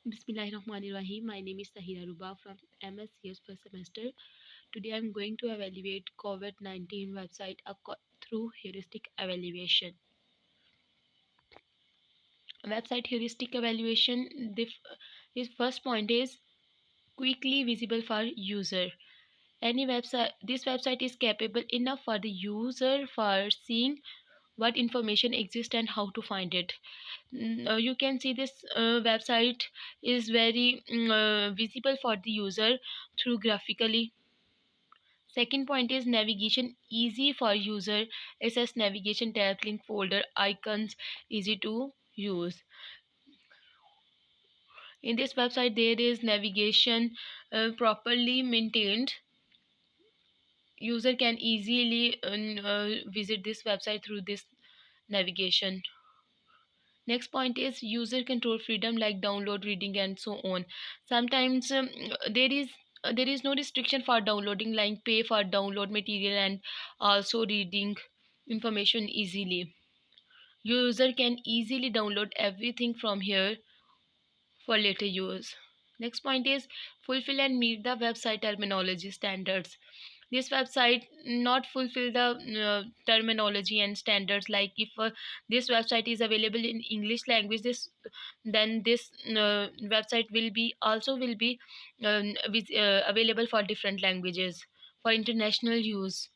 Bismillahirrahmanirrahim. My name is Sahira Ruba from MSCS first semester. Today I'm going to evaluate COVID-19 website through heuristic evaluation. Website heuristic evaluation. His first point is quickly visible for user. Any website, this website is capable enough for the user for seeing what information exists and how to find it. You can see this website is very visible for the user through graphically. Second point is navigation easy for user. Access navigation tab, link, folder, icons, easy to use. In this website there is navigation properly maintained. User can easily visit this website through this navigation. Next point is user control freedom, like download, reading, and so on. Sometimes there is no restriction for downloading, like pay for download material and also reading information easily. User can easily download everything from here for later use. Next point is fulfill and meet the website terminology standards. This website not fulfill the terminology and standards, like if this website is available in English language, then this website will be available for different languages for international use.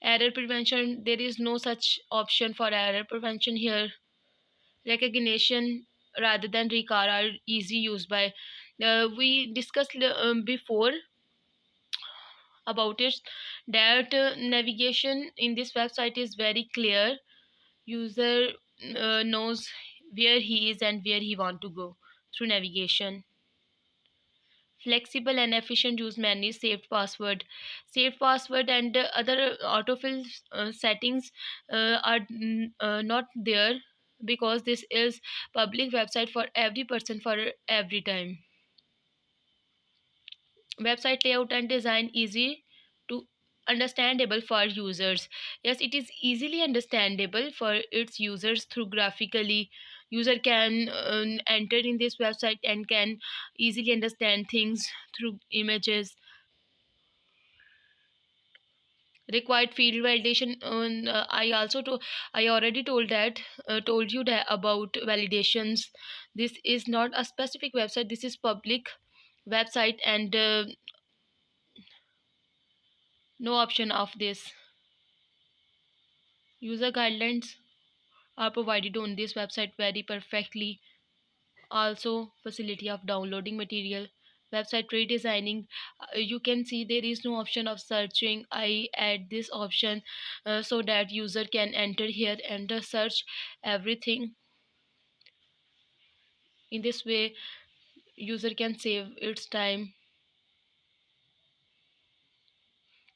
Error prevention, there is no such option for error prevention here. Recognition rather than recar are easy use by we discussed before about it, that navigation in this website is very clear. User knows where he is and where he want to go through navigation. Flexible and efficient use, many saved password and other autofill settings are not there, because this is public website for every person for every time. Website layout and design easy to understandable for users. Yes, it is easily understandable for its users through graphically. User can enter in this website and can easily understand things through images. Required field validation, I already told you that about validations. This is not a specific website, this is public website, and no option of this. User guidelines are provided on this website very perfectly. Also facility of downloading material. Website redesigning, you can see there is no option of searching. I add this option so that user can enter here and search everything. In this way user can save its time.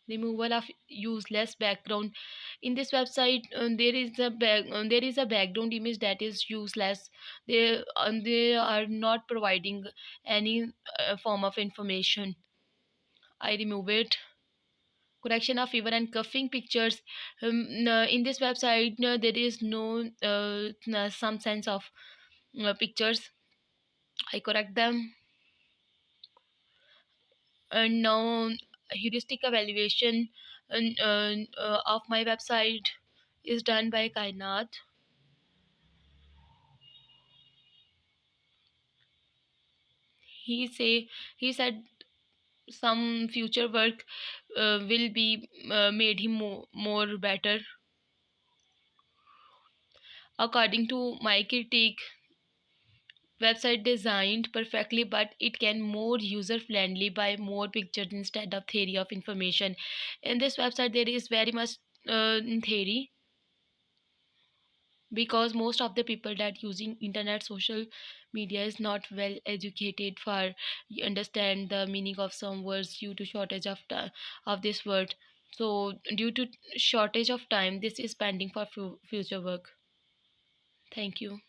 Removal of useless background. In this website there is a background image that is useless. They are not providing any form of information. I remove it. Correction of fever and coughing pictures. In this website there is no some sense of pictures. I correct them. And now heuristic evaluation of my website is done by Kainat. He said some future work will be made him more better. According to my critique, website designed perfectly, but it can more user friendly by more pictures instead of theory of information. In this website there is very much theory, because most of the people that using internet social media is not well educated for understand the meaning of some words due to shortage of of this word. So due to shortage of time, this is pending for future work. Thank you.